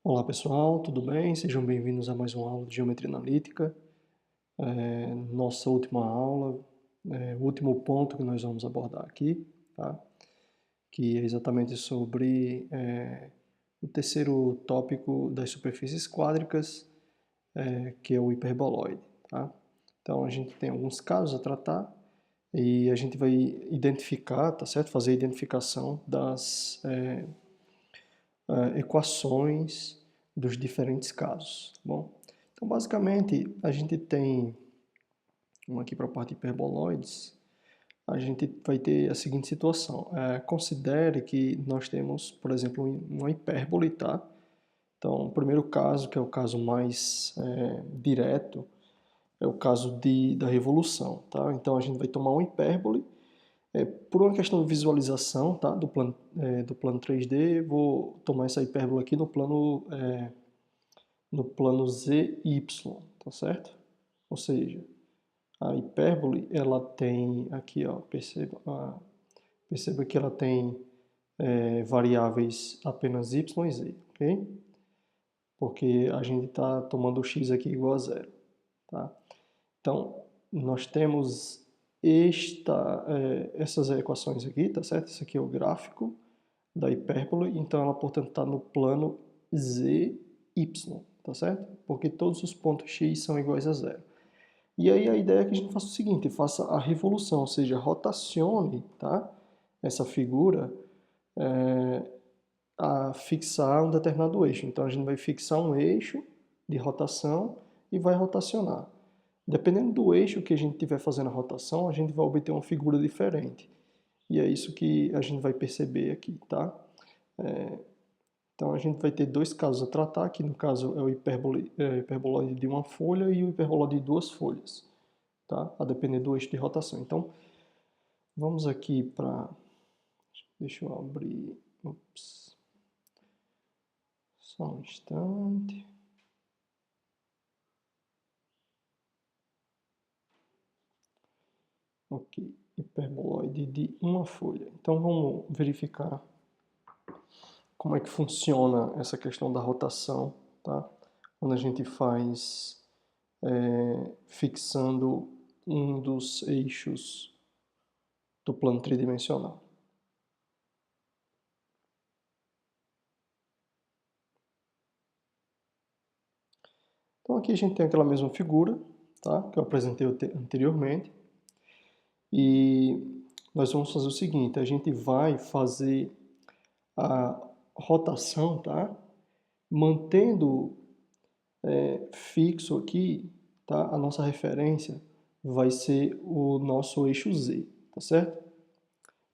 Olá pessoal, tudo bem? Sejam bem-vindos a mais uma aula de Geometria Analítica. Nossa última aula, o último ponto que nós vamos abordar aqui, tá? Que é exatamente sobre o terceiro tópico das superfícies quádricas, que é o hiperboloide, tá? Então a gente tem alguns casos a tratar e a gente vai identificar, tá certo? Fazer a identificação das equações dos diferentes casos, tá bom? Então, basicamente, a gente tem, vamos aqui para a parte de hiperboloides, a gente vai ter a seguinte situação. Considere que nós temos, por exemplo, uma hipérbole, tá? Então, o primeiro caso, que é o caso mais direto, é o caso da revolução, tá? Então, a gente vai tomar uma hipérbole. Por uma questão de visualização, tá? Do plano 3D, vou tomar essa hipérbole aqui no plano ZY, tá certo? Ou seja, a hipérbole, ela tem aqui, ó, perceba que ela tem variáveis apenas y e z, ok? Porque a gente está tomando o x aqui igual a zero, tá? Então, nós temos essas equações aqui, tá certo? Esse aqui é o gráfico da hipérbole, então ela, portanto, está no plano ZY, tá certo? Porque todos os pontos x são iguais a zero. E aí a ideia é que a gente faça o seguinte, faça a revolução, ou seja, rotacione, tá? Essa figura a fixar um determinado eixo. Então a gente vai fixar um eixo de rotação e vai rotacionar. Dependendo do eixo que a gente estiver fazendo a rotação, a gente vai obter uma figura diferente. E é isso que a gente vai perceber aqui, tá? Então a gente vai ter dois casos a tratar, que no caso é o hiperboloide de uma folha e o hiperboloide de duas folhas, tá? A depender do eixo de rotação. Então vamos aqui para... Deixa eu abrir... Ups. Só um instante. Ok, hiperboloide de uma folha. Então vamos verificar como é que funciona essa questão da rotação, tá? Quando a gente faz fixando um dos eixos do plano tridimensional. Então aqui a gente tem aquela mesma figura, tá? Que eu apresentei anteriormente. E nós vamos fazer o seguinte, a gente vai fazer a rotação, tá? Mantendo fixo aqui, tá? A nossa referência vai ser o nosso eixo Z, tá certo?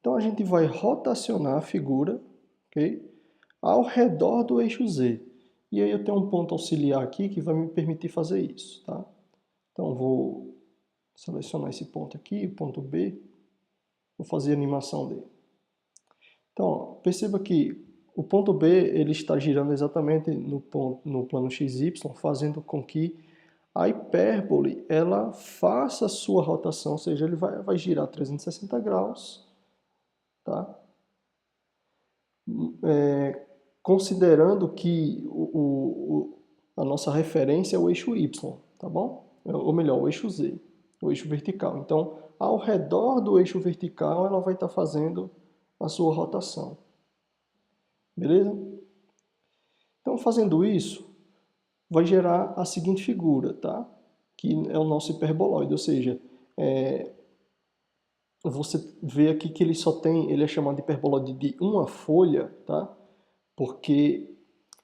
Então a gente vai rotacionar a figura, ok? Ao redor do eixo Z. E aí eu tenho um ponto auxiliar aqui que vai me permitir fazer isso, tá? Então vou selecionar esse ponto aqui, o ponto B, vou fazer a animação dele. Então, ó, perceba que o ponto B ele está girando exatamente no plano XY, fazendo com que a hipérbole ela faça a sua rotação, ou seja, ele vai girar 360 graus, tá? Considerando que a nossa referência é o eixo Y, tá bom? Ou melhor, o eixo Z, o eixo vertical. Então, ao redor do eixo vertical, ela vai estar fazendo a sua rotação. Beleza? Então, fazendo isso, vai gerar a seguinte figura, tá? Que é o nosso hiperboloide, ou seja, você vê aqui que ele é chamado de hiperboloide de uma folha, tá? Porque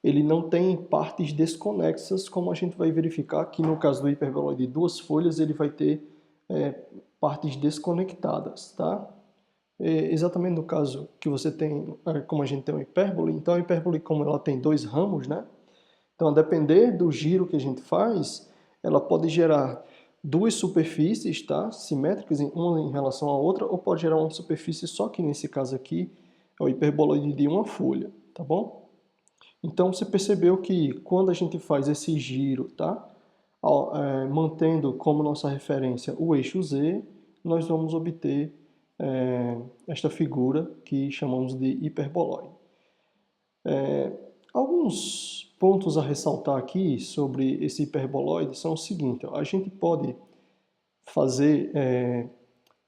ele não tem partes desconexas, como a gente vai verificar aqui no caso do hiperboloide de duas folhas, ele vai ter partes desconectadas, tá? Exatamente no caso que você tem, como a gente tem uma hipérbole, então a hipérbole, como ela tem dois ramos, né? Então, a depender do giro que a gente faz, ela pode gerar duas superfícies, tá? Simétricas, uma em relação à outra, ou pode gerar uma superfície só que nesse caso aqui é o hiperboloide de uma folha, tá bom? Então, você percebeu que quando a gente faz esse giro, tá? Mantendo como nossa referência o eixo Z, nós vamos obter esta figura que chamamos de hiperboloide. Alguns pontos a ressaltar aqui sobre esse hiperboloide são o seguinte: ó, a gente pode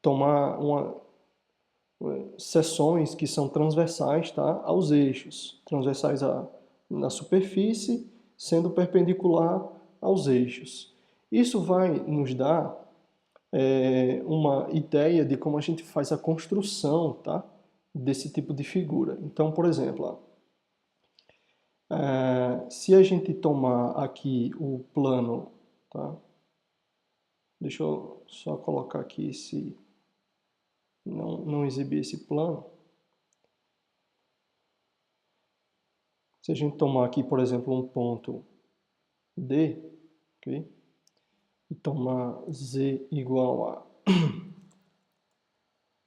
tomar seções que são transversais, tá, aos eixos, transversais na superfície, sendo perpendicular aos eixos. Isso vai nos dar uma ideia de como a gente faz a construção, tá, desse tipo de figura. Então, por exemplo, se a gente tomar aqui o plano, tá, deixa eu só colocar aqui se não exibir esse plano. Se a gente tomar aqui, por exemplo, um ponto D, ok? E tomar Z igual a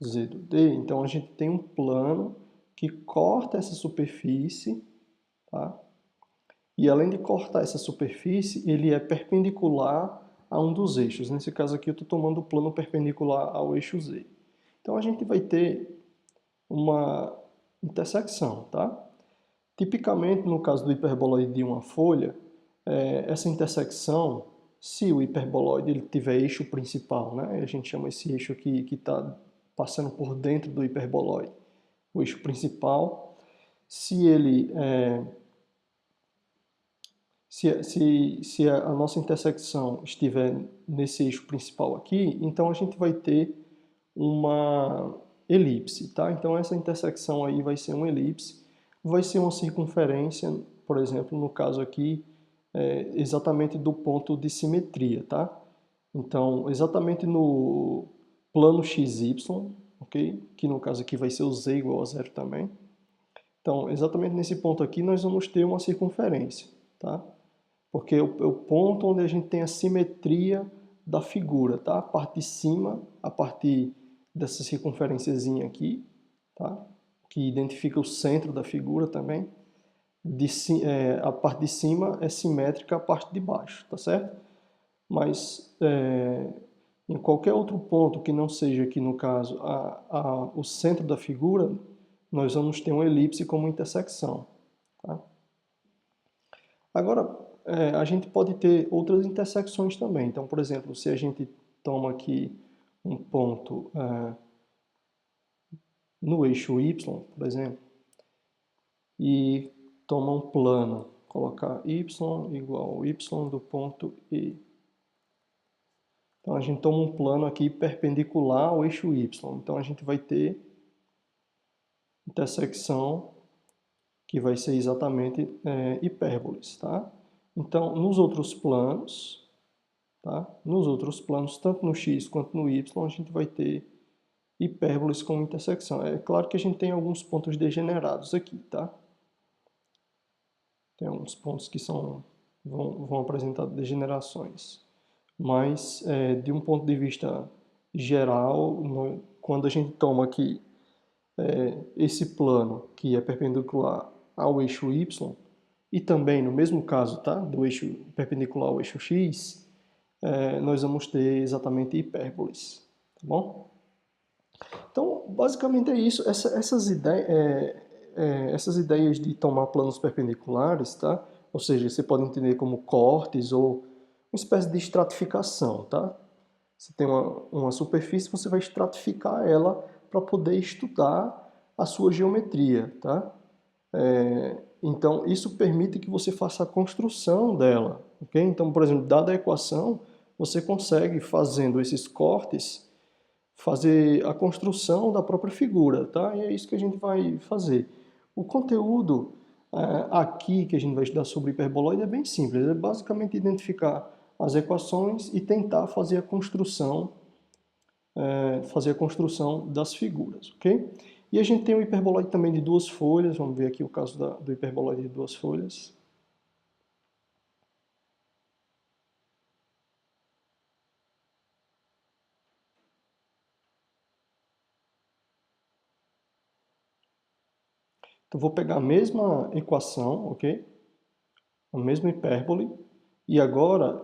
Z do D, então a gente tem um plano que corta essa superfície, tá? E além de cortar essa superfície, ele é perpendicular a um dos eixos. Nesse caso aqui eu estou tomando o plano perpendicular ao eixo Z. Então a gente vai ter uma intersecção, tá? Tipicamente, no caso do hiperboloide de uma folha, essa intersecção, se o hiperboloide ele tiver eixo principal, né? A gente chama esse eixo aqui que está passando por dentro do hiperboloide, o eixo principal, se ele se a nossa intersecção estiver nesse eixo principal aqui, então a gente vai ter uma elipse, tá? Então essa intersecção aí vai ser uma elipse, vai ser uma circunferência, por exemplo, no caso aqui, exatamente do ponto de simetria, tá? Então, exatamente no plano XY, ok? Que no caso aqui vai ser o z igual a zero também. Então, exatamente nesse ponto aqui nós vamos ter uma circunferência, tá? Porque é o ponto onde a gente tem a simetria da figura, tá? A parte de cima, a partir dessa circunferênciazinha aqui, tá? Que identifica o centro da figura também. A parte de cima é simétrica à parte de baixo, tá certo? Mas em qualquer outro ponto que não seja aqui, no caso, o centro da figura, nós vamos ter uma elipse como intersecção, tá? Agora, a gente pode ter outras intersecções também. Então, por exemplo, se a gente toma aqui um ponto no eixo Y, por exemplo, e toma um plano, colocar y igual ao y do ponto E. Então, a gente toma um plano aqui perpendicular ao eixo Y. Então, a gente vai ter intersecção que vai ser exatamente hipérboles, tá? Então, nos outros planos, tá? Nos outros planos, tanto no x quanto no y, a gente vai ter hipérboles com intersecção. É claro que a gente tem alguns pontos degenerados aqui, tá? Tem alguns pontos que vão apresentar degenerações. Mas, de um ponto de vista geral, quando a gente toma aqui esse plano, que é perpendicular ao eixo y, e também, no mesmo caso, tá? Do eixo perpendicular ao eixo x, nós vamos ter exatamente hipérboles, tá bom? Então, basicamente é isso. Essas ideias de tomar planos perpendiculares, tá? Ou seja, você pode entender como cortes ou uma espécie de estratificação, tá? Você tem uma superfície, você vai estratificar ela para poder estudar a sua geometria, tá? Então, isso permite que você faça a construção dela, ok? Então, por exemplo, dada a equação, você consegue, fazendo esses cortes, fazer a construção da própria figura, tá? E é isso que a gente vai fazer. O conteúdo aqui que a gente vai estudar sobre hiperboloide é bem simples, é basicamente identificar as equações e tentar fazer a construção das figuras, ok? E a gente tem o hiperboloide também de duas folhas, vamos ver aqui o caso do hiperboloide de duas folhas. Então, vou pegar a mesma equação, ok? A mesma hipérbole, e agora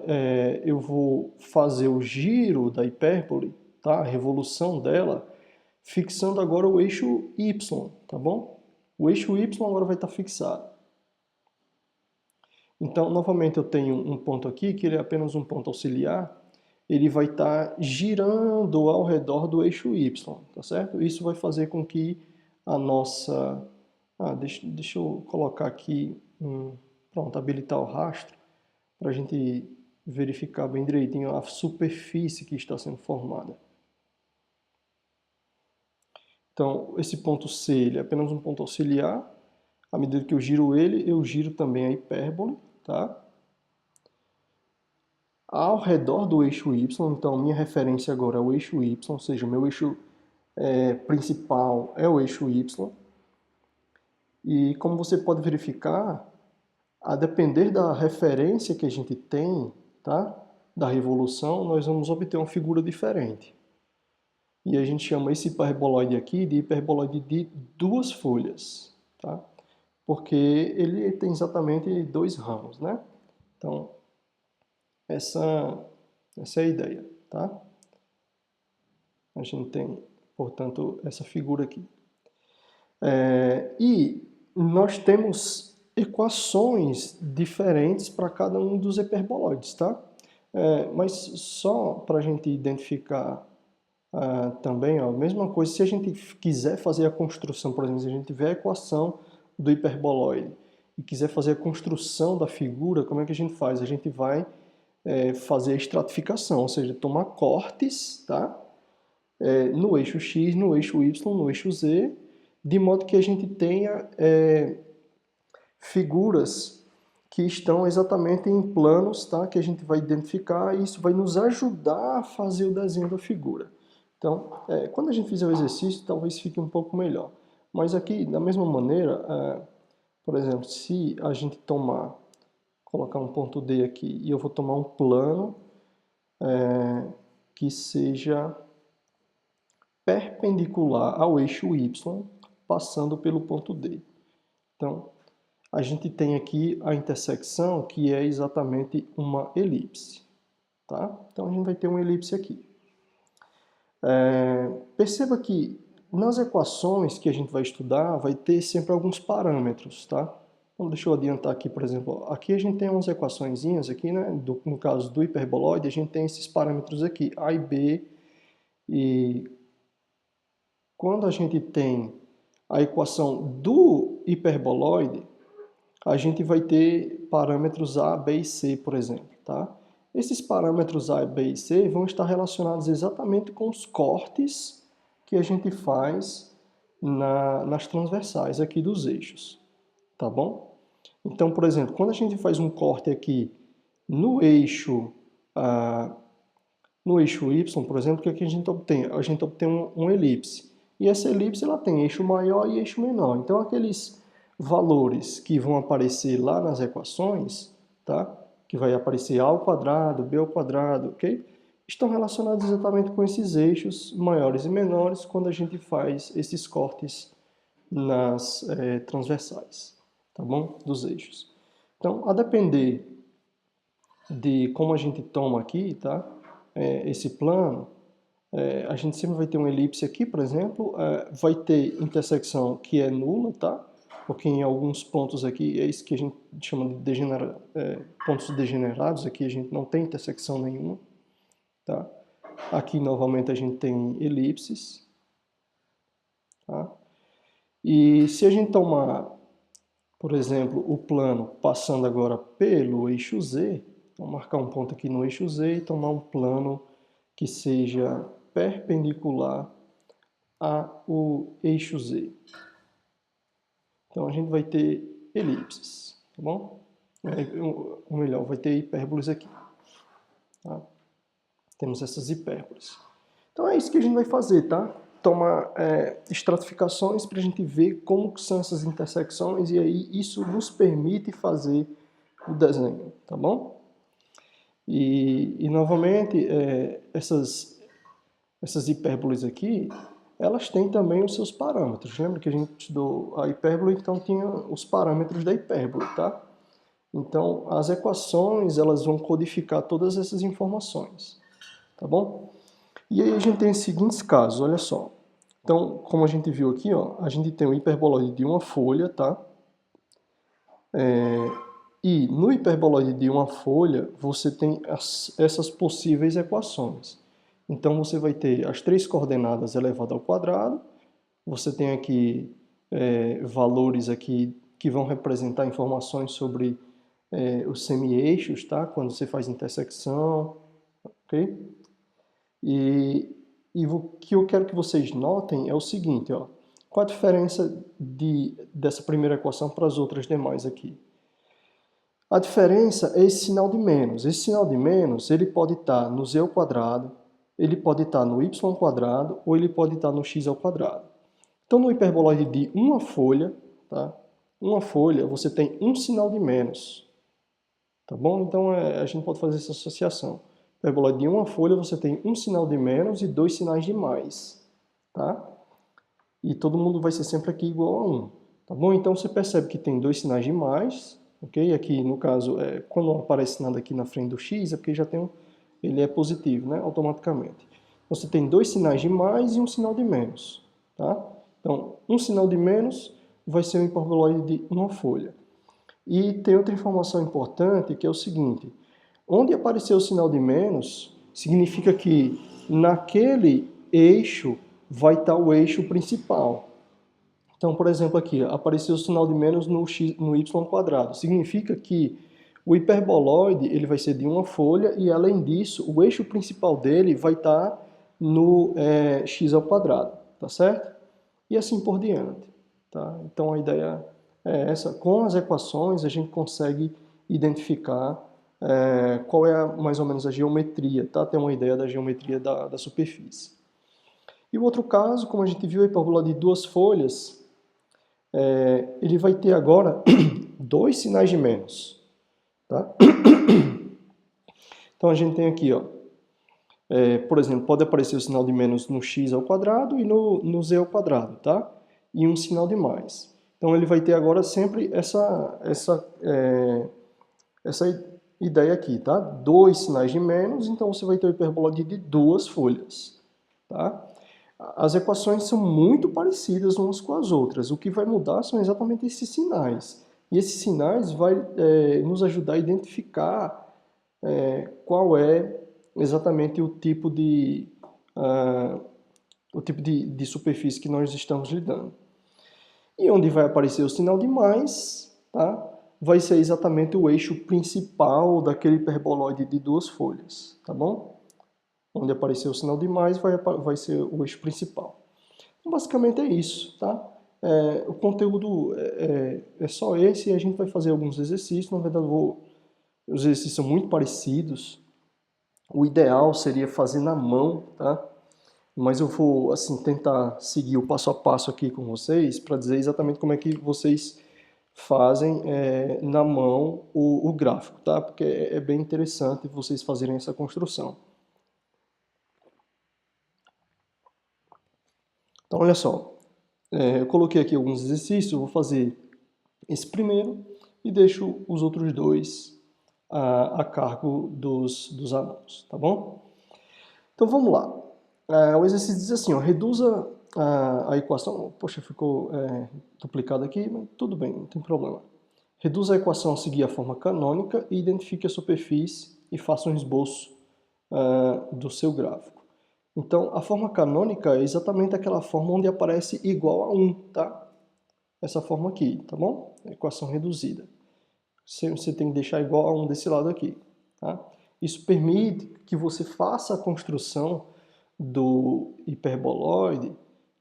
eu vou fazer o giro da hipérbole, tá? A revolução dela, fixando agora o eixo y, tá bom? O eixo y agora vai estar fixado. Então, novamente, eu tenho um ponto aqui, que ele é apenas um ponto auxiliar, ele vai estar girando ao redor do eixo Y, tá certo? Isso vai fazer com que a nossa... deixa eu colocar aqui, pronto, habilitar o rastro, para a gente verificar bem direitinho a superfície que está sendo formada. Então, esse ponto C, ele é apenas um ponto auxiliar. À medida que eu giro ele, eu giro também a hipérbole, tá? Ao redor do eixo Y, então minha referência agora é o eixo Y, ou seja, o meu eixo principal é o eixo Y. E como você pode verificar, a depender da referência que a gente tem, tá? Da revolução, nós vamos obter uma figura diferente. E a gente chama esse hiperboloide aqui de hiperboloide de duas folhas, tá? Porque ele tem exatamente dois ramos, né? Então, essa é a ideia, tá? A gente tem, portanto, essa figura aqui. E nós temos equações diferentes para cada um dos hiperboloides, tá? Mas só para a gente identificar também, ó, a mesma coisa, se a gente quiser fazer a construção, por exemplo, se a gente tiver a equação do hiperboloide e quiser fazer a construção da figura, como é que a gente faz? A gente vai fazer a estratificação, ou seja, tomar cortes, tá? No eixo X, no eixo Y, no eixo Z, de modo que a gente tenha figuras que estão exatamente em planos, tá? Que a gente vai identificar e isso vai nos ajudar a fazer o desenho da figura. Então, quando a gente fizer o exercício, talvez fique um pouco melhor. Mas aqui, da mesma maneira, por exemplo, se a gente colocar um ponto D aqui e eu vou tomar um plano que seja perpendicular ao eixo Y, passando pelo ponto D. Então, a gente tem aqui a intersecção, que é exatamente uma elipse, tá? Então, a gente vai ter uma elipse aqui. Perceba que nas equações que a gente vai estudar, vai ter sempre alguns parâmetros, tá? Então, deixa eu adiantar aqui, por exemplo, aqui a gente tem umas equaçõezinhas aqui, né? No caso do hiperboloide, a gente tem esses parâmetros aqui, A e B, e quando a gente tem a equação do hiperboloide, a gente vai ter parâmetros A, B e C, por exemplo, tá? Esses parâmetros A, B e C vão estar relacionados exatamente com os cortes que a gente faz nas transversais aqui dos eixos, tá bom? Então, por exemplo, quando a gente faz um corte aqui no eixo Y, por exemplo, o que a gente obtém? A gente obtém uma elipse. E essa elipse ela tem eixo maior e eixo menor. Então, aqueles valores que vão aparecer lá nas equações, tá? Que vai aparecer A ao quadrado, B ao quadrado, ok? Estão relacionados exatamente com esses eixos maiores e menores quando a gente faz esses cortes nas transversais, tá bom? Dos eixos. Então, a depender de como a gente toma aqui, tá? Esse plano, a gente sempre vai ter uma elipse aqui, por exemplo, vai ter intersecção que é nula, tá? Porque em alguns pontos aqui, é isso que a gente chama de pontos degenerados, aqui a gente não tem intersecção nenhuma, tá? Aqui, novamente, a gente tem elipses, tá? E se a gente tomar, por exemplo, o plano passando agora pelo eixo Z, vamos marcar um ponto aqui no eixo Z e tomar um plano que seja perpendicular ao eixo Z. Então a gente vai ter elipses, tá bom? Ou melhor, vai ter hipérboles aqui. Tá? Temos essas hipérboles. Então é isso que a gente vai fazer, tá? Tomar estratificações para a gente ver como são essas intersecções e aí isso nos permite fazer o desenho, tá bom? E novamente, essas hipérboles aqui, elas têm também os seus parâmetros. Lembra que a gente estudou a hipérbole, então tinha os parâmetros da hipérbole, tá? Então, as equações, elas vão codificar todas essas informações, tá bom? E aí a gente tem os seguintes casos, olha só. Então, como a gente viu aqui, ó, a gente tem o hiperboloide de uma folha, tá? E no hiperboloide de uma folha, você tem essas possíveis equações. Então, você vai ter as 3 coordenadas elevado ao quadrado, você tem aqui valores aqui que vão representar informações sobre os semi-eixos, tá? Quando você faz intersecção, ok? E o que eu quero que vocês notem é o seguinte, ó. Qual a diferença dessa primeira equação para as outras demais aqui? A diferença é esse sinal de menos. Esse sinal de menos, ele pode estar no z ao quadrado, ele pode estar no y ao quadrado, ou ele pode estar no x ao quadrado. Então, no hiperboloide de uma folha, tá? Uma folha, você tem um sinal de menos. Tá bom? Então, a gente pode fazer essa associação. Hiperboloide de uma folha, você tem um sinal de menos e 2 sinais de mais. Tá? E todo mundo vai ser sempre aqui igual a 1. Tá bom? Então, você percebe que tem 2 sinais de mais. Ok? Aqui, no caso, quando não aparece nada aqui na frente do x, é porque já tem ele é positivo, né? Automaticamente. Você tem 2 sinais de mais e um sinal de menos. Tá? Então, um sinal de menos vai ser um hiperboloide de uma folha. E tem outra informação importante, que é o seguinte: onde apareceu o sinal de menos, significa que naquele eixo vai estar o eixo principal. Então, por exemplo, aqui, apareceu o sinal de menos no y². Significa que o hiperboloide ele vai ser de uma folha e, além disso, o eixo principal dele vai estar no x², tá certo? E assim por diante. Tá? Então, a ideia é essa. Com as equações, a gente consegue identificar qual é mais ou menos a geometria, tá? Ter uma ideia da geometria da superfície. E o outro caso, como a gente viu, a hiperboloide de 2 folhas, ele vai ter agora 2 sinais de menos. Tá? Então, a gente tem aqui, ó, por exemplo, pode aparecer o sinal de menos no x² e no z², tá? E um sinal de mais. Então, ele vai ter agora sempre essa ideia aqui, tá? 2 sinais de menos, então você vai ter o hiperboloide de 2 folhas, tá? As equações são muito parecidas umas com as outras. O que vai mudar são exatamente esses sinais. E esses sinais vai nos ajudar a identificar qual é exatamente o tipo de superfície que nós estamos lidando. E onde vai aparecer o sinal de mais, tá? Vai ser exatamente o eixo principal daquele hiperboloide de 2 folhas, tá bom? Onde aparecer o sinal de mais vai ser o eixo principal. Então, basicamente é isso, tá? O conteúdo é só esse e a gente vai fazer alguns exercícios. Na verdade, os exercícios são muito parecidos. O ideal seria fazer na mão, tá? Mas eu vou assim tentar seguir o passo a passo aqui com vocês para dizer exatamente como é que vocês fazem na mão o gráfico, tá? Porque é bem interessante vocês fazerem essa construção. Então, olha só, eu coloquei aqui alguns exercícios, eu vou fazer esse primeiro e deixo os outros dois a cargo dos alunos, tá bom? Então, vamos lá. O exercício diz assim, ó, reduza a equação... Poxa, ficou duplicado aqui, mas tudo bem, não tem problema. Reduza a equação a seguir a forma canônica e identifique a superfície e faça um esboço do seu gráfico. Então, a forma canônica é exatamente aquela forma onde aparece igual a 1, tá? Essa forma aqui, tá bom? Equação reduzida. Você tem que deixar igual a 1 desse lado aqui, tá? Isso permite que você faça a construção do hiperboloide,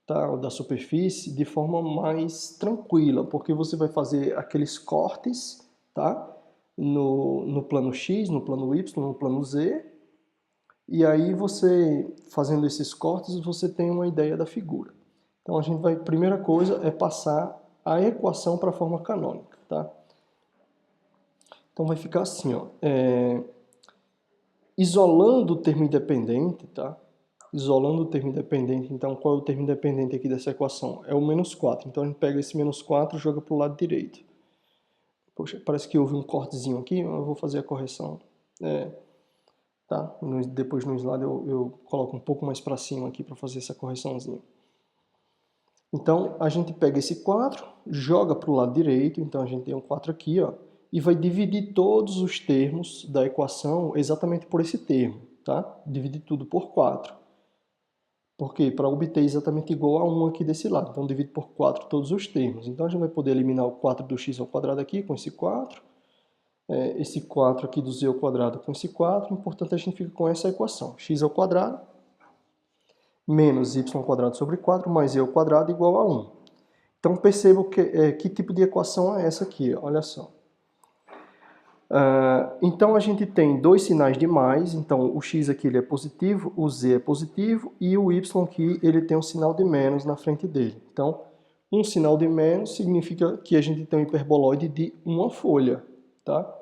tá? Ou da superfície, de forma mais tranquila, porque você vai fazer aqueles cortes, tá? No plano X, no plano Y, no plano Z, e aí você, fazendo esses cortes, você tem uma ideia da figura. Então a primeira coisa é passar a equação para a forma canônica, tá? Então vai ficar assim, ó, isolando o termo independente, tá? Isolando o termo independente, então qual é o termo independente aqui dessa equação? É o menos 4, então a gente pega esse menos 4 e joga para o lado direito. Poxa, parece que houve um cortezinho aqui, eu vou fazer a correção. Tá? Depois no slide eu coloco um pouco mais para cima aqui para fazer essa correçãozinha. Então, a gente pega esse 4, joga para o lado direito, então a gente tem um 4 aqui, ó, e vai dividir todos os termos da equação exatamente por esse termo, tá? Dividir tudo por 4. Por quê? Para obter exatamente igual a 1 aqui desse lado. Então, divide por 4 todos os termos. Então, a gente vai poder eliminar o 4 do x ao quadrado aqui com esse 4. Esse 4 aqui do z ao quadrado com esse 4. Portanto, a gente fica com essa equação. X ao quadrado menos y ao quadrado sobre 4 mais e ao quadrado igual a 1. Então, perceba que tipo de equação é essa aqui. Olha só. Então a gente tem dois sinais de mais, então o x aqui ele é positivo, o z é positivo e o y aqui ele tem um sinal de menos na frente dele. Então um sinal de menos significa que a gente tem um hiperboloide de uma folha, tá?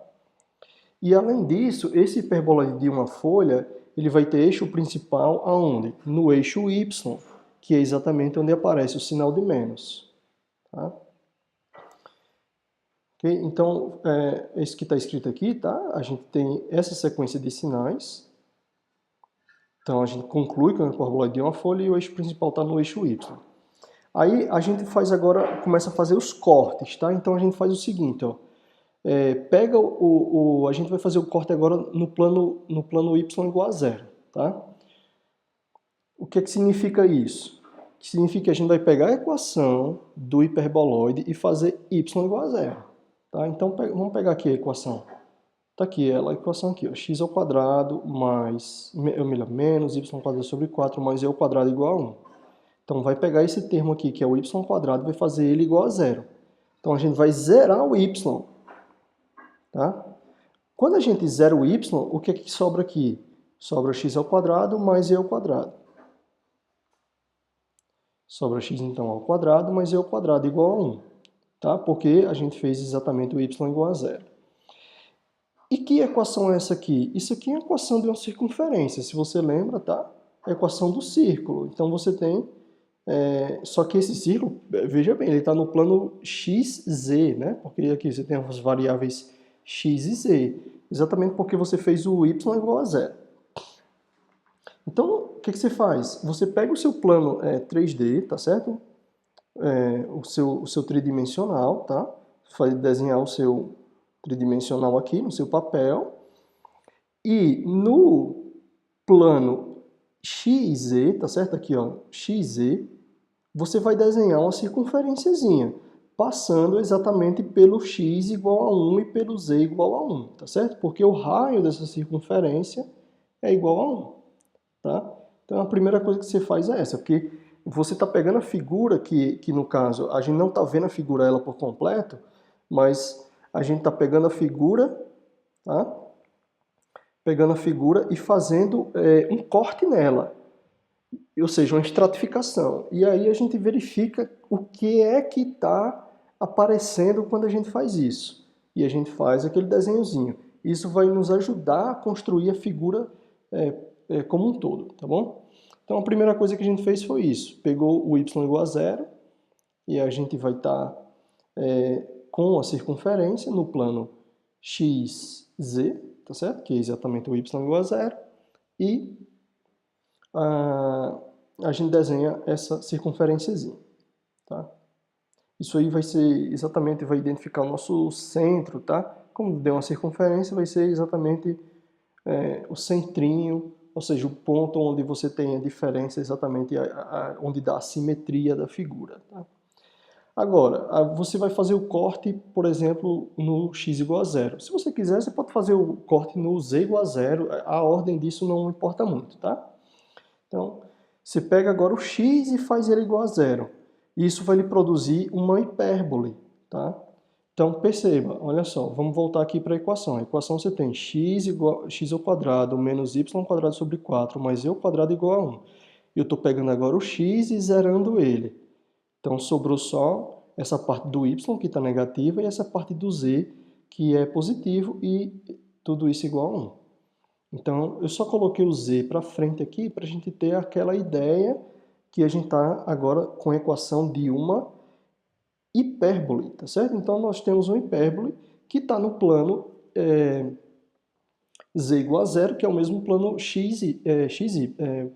E além disso, esse hiperboloide de uma folha, ele vai ter eixo principal aonde? No eixo y, que é exatamente onde aparece o sinal de menos, tá? Okay? Então, esse que está escrito aqui, tá? A gente tem essa sequência de sinais. Então, a gente conclui que é um hiperboloide de uma folha e o eixo principal está no eixo y. Aí, a gente faz agora, começa a fazer os cortes, tá? Então, a gente faz o seguinte, ó. Pega a gente vai fazer o corte agora no plano y igual a zero, tá? O que significa isso? Significa que a gente vai pegar a equação do hiperboloide e fazer y igual a zero. Tá? Então, vamos pegar aqui a equação. Está aqui ela, a equação aqui, ó, x ao quadrado menos y ao quadrado sobre 4 mais e ao quadrado igual a 1. Então, vai pegar esse termo aqui, que é o y ao quadrado, e vai fazer ele igual a zero. Então, a gente vai zerar o y. Tá? Quando a gente zera o y, o que é que sobra aqui? Sobra x ao quadrado mais e ao quadrado. Sobra x, então, ao quadrado mais e ao quadrado igual a 1. Tá? Porque a gente fez exatamente o y igual a zero. E que equação é essa aqui? Isso aqui é a equação de uma circunferência, se você lembra, tá? É a equação do círculo. Então você tem, só que esse círculo, veja bem, ele está no plano xz, né? Porque aqui você tem as variáveis x e z, exatamente porque você fez o y igual a zero. Então, o que você faz? Você pega o seu plano 3D, tá certo? O seu tridimensional, tá? Vai desenhar o seu tridimensional aqui no seu papel. E no plano XZ, tá certo? Aqui, ó, XZ, você vai desenhar uma circunferênciazinha, passando exatamente pelo x igual a 1 e pelo z igual a 1, tá certo? Porque o raio dessa circunferência é igual a 1, tá? Então a primeira coisa que você faz é essa, porque você está pegando a figura que no caso, a gente não está vendo a figura ela por completo, mas a gente está pegando a figura, tá? Pegando a figura e fazendo um corte nela, ou seja, uma estratificação. E aí a gente verifica o que é que está aparecendo quando a gente faz isso. E a gente faz aquele desenhozinho. Isso vai nos ajudar a construir a figura como um todo, tá bom? Então a primeira coisa que a gente fez foi isso. Pegou o y igual a zero e a gente vai estar com a circunferência no plano xz, tá certo? Que é exatamente o y igual a zero. E a gente desenha essa circunferênciazinha, tá? Isso aí vai ser exatamente, vai identificar o nosso centro, tá? Como deu uma circunferência, vai ser exatamente o centrinho, ou seja, o ponto onde você tem a diferença, exatamente onde dá a simetria da figura, tá? Agora, você vai fazer o corte, por exemplo, no x igual a zero. Se você quiser, você pode fazer o corte no z igual a zero, a ordem disso não importa muito, tá? Então, você pega agora o x e faz ele igual a zero. Isso vai lhe produzir uma hipérbole, tá? Então, perceba, olha só, vamos voltar aqui para a equação. A equação você tem x ao quadrado menos y ao quadrado sobre 4 mais e ao quadrado igual a 1. Eu estou pegando agora o x e zerando ele. Então, sobrou só essa parte do y, que está negativa, e essa parte do z, que é positivo, e tudo isso igual a 1. Então, eu só coloquei o z para frente aqui para a gente ter aquela ideia que a gente está agora com a equação de uma hipérbole, tá certo? Então, nós temos uma hipérbole que está no plano z igual a zero, que é o mesmo plano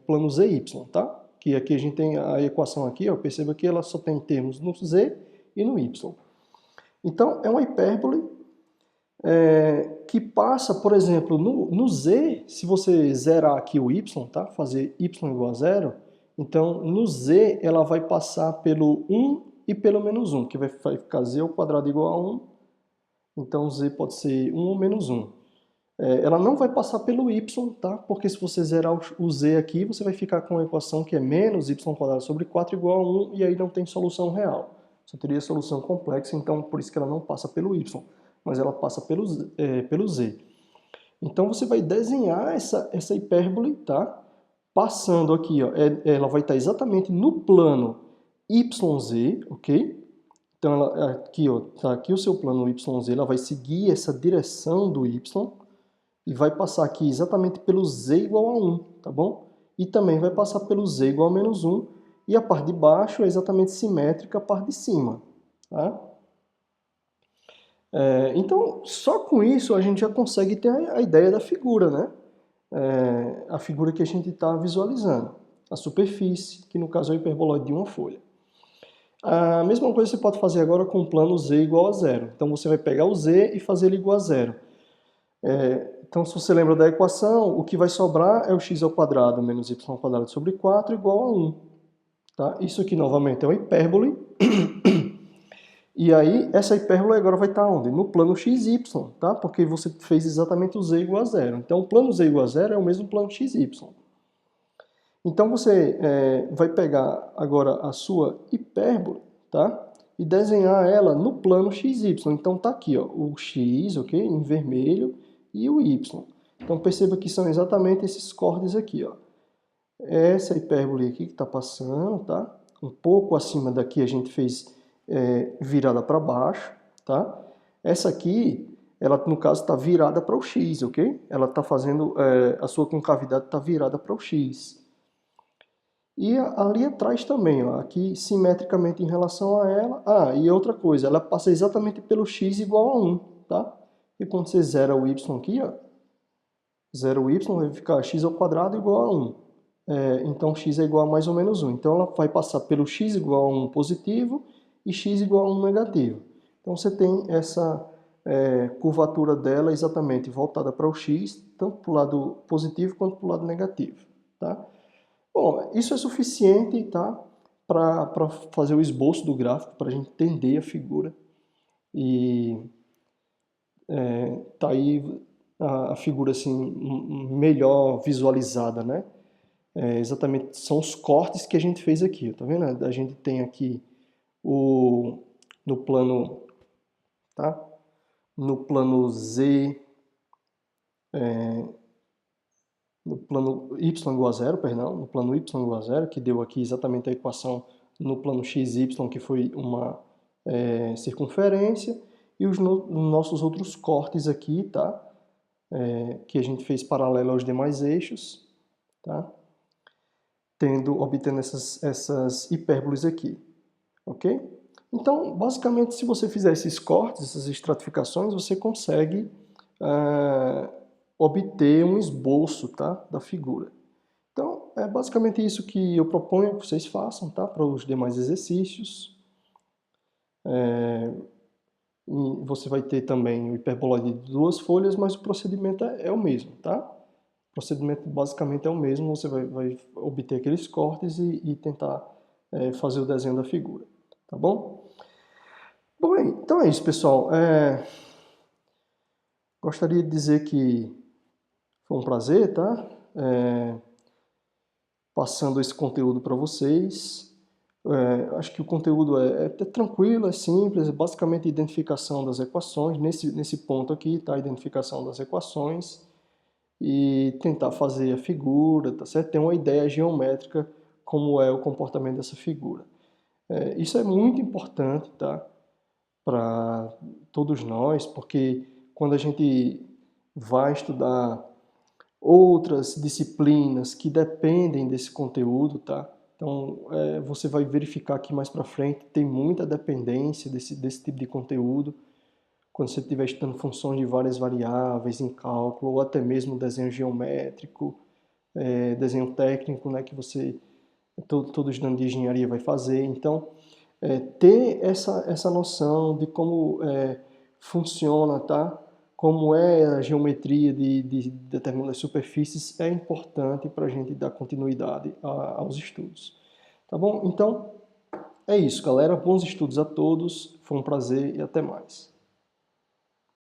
plano zy, tá? Que aqui a gente tem a equação aqui, ó, perceba que ela só tem termos no z e no y. Então, é uma hipérbole que passa, por exemplo, no z, se você zerar aqui o y, tá? Fazer y igual a zero, então no z ela vai passar pelo 1 e pelo menos 1, que vai ficar z ao quadrado igual a 1, então z pode ser 1 ou menos 1. Ela não vai passar pelo y, tá? Porque se você zerar o z aqui, você vai ficar com a equação que é menos y² sobre 4 igual a 1, e aí não tem solução real. Só teria solução complexa, então por isso que ela não passa pelo y, mas ela passa pelo z. Então você vai desenhar essa hipérbole, tá? Passando aqui, ó, ela vai estar exatamente no plano YZ, ok? Então ela, aqui, ó, tá aqui o seu plano YZ, ela vai seguir essa direção do Y e vai passar aqui exatamente pelo Z igual a 1, tá bom? E também vai passar pelo Z igual a menos 1, e a parte de baixo é exatamente simétrica à parte de cima, tá? Então, só com isso a gente já consegue ter a ideia da figura, né? A figura que a gente está visualizando. A superfície, que no caso é o hiperboloide de uma folha. A mesma coisa você pode fazer agora com o plano z igual a zero. Então você vai pegar o z e fazer ele igual a zero. Então se você lembra da equação, o que vai sobrar é o x ao quadrado menos y² sobre 4 igual a 1. Tá? Isso aqui novamente é uma hipérbole. E aí, essa hipérbole agora vai estar onde? No plano xy, tá? Porque você fez exatamente o z igual a zero. Então, o plano z igual a zero é o mesmo plano xy. Então, você vai pegar agora a sua hipérbole, tá? E desenhar ela no plano xy. Então, tá aqui, ó, o x, ok? Em vermelho, e o y. Então, perceba que são exatamente esses cortes aqui, ó. Essa hipérbole aqui que está passando, tá? Um pouco acima daqui a gente fez virada para baixo, tá? Essa aqui, ela no caso está virada para o x, ok? Ela está fazendo, a sua concavidade está virada para o x. E ali atrás também, ó, aqui simetricamente em relação a ela. E outra coisa, ela passa exatamente pelo x igual a 1, tá? E quando você zera o y aqui, ó, zera o y, vai ficar x ao quadrado igual a 1. Então x é igual a mais ou menos 1. Então ela vai passar pelo x igual a 1 positivo e x igual a 1 negativo. Então você tem essa curvatura dela exatamente voltada para o x, tanto para o lado positivo quanto para o lado negativo. Tá? Bom, isso é suficiente, tá, para fazer o esboço do gráfico, para a gente entender a figura. E tá aí a figura assim, melhor visualizada, né? Exatamente, são os cortes que a gente fez aqui, tá vendo? A gente tem aqui no plano, tá? No plano Z, no plano y igual a zero, perdão, no plano y igual a zero, que deu aqui exatamente a equação no plano xy, que foi uma circunferência, e os nossos outros cortes aqui, tá? Que a gente fez paralelo aos demais eixos, tá? Obtendo essas hipérboles aqui, ok? Então, basicamente, se você fizer esses cortes, essas estratificações, você consegue obter um esboço, tá, da figura. Então, é basicamente isso que eu proponho que vocês façam, tá, para os demais exercícios. E você vai ter também o hiperboloide de duas folhas, mas o procedimento é o mesmo, tá? O procedimento basicamente é o mesmo, você vai obter aqueles cortes e tentar fazer o desenho da figura, tá bom? Bom, então é isso, pessoal. Gostaria de dizer que foi um prazer, tá? Passando esse conteúdo para vocês. Acho que o conteúdo é tranquilo, é simples, é basicamente identificação das equações, nesse ponto aqui, tá? A identificação das equações e tentar fazer a figura, tá certo? Ter uma ideia geométrica como é o comportamento dessa figura. Isso é muito importante, tá? Para todos nós, porque quando a gente vai estudar outras disciplinas que dependem desse conteúdo, tá? Então, você vai verificar que mais para frente tem muita dependência desse tipo de conteúdo, quando você estiver estudando funções de várias variáveis em cálculo, ou até mesmo desenho geométrico, desenho técnico, né, que todo estudante de engenharia vai fazer. Então, ter essa noção de como funciona, tá? como é a geometria de determinadas superfícies, é importante para a gente dar continuidade aos estudos. Tá bom? Então, é isso, galera. Bons estudos a todos. Foi um prazer e até mais.